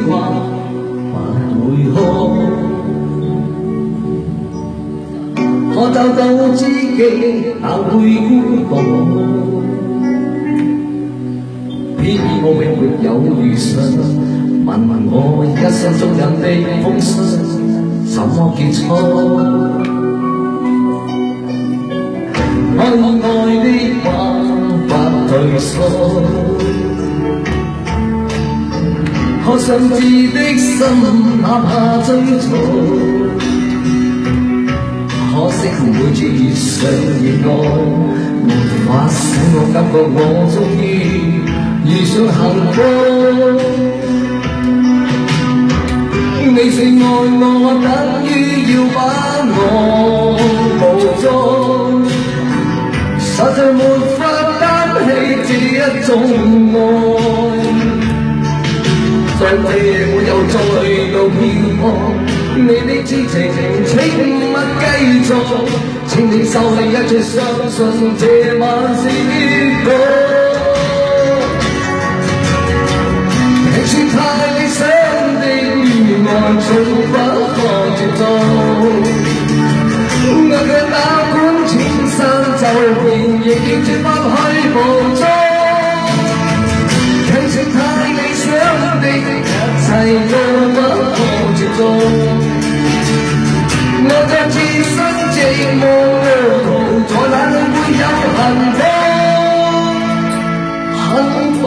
話不會哭，可找到知己哪會孤獨，偏我永沒有遇上，問我一生中人的風霜怎麼結束？愛愛的話不退縮，可想知的心哪怕追逐，可惜每次遇上意外，沒法使我感覺我終於遇上幸福。你說愛我等於要把我捕捉，實在沒法擔起這一種愛，在這夜沒有再度漂泊，你的痴情請勿繼續，請你收起一切，相信這晚是結局。平時太理想的愛總不可接觸，我卻哪管千山走遍，亦絕不去捕捉。平時太理想的一切都不可接觸，我在置身寂寞路途，在哪裏會有幸福？幸福。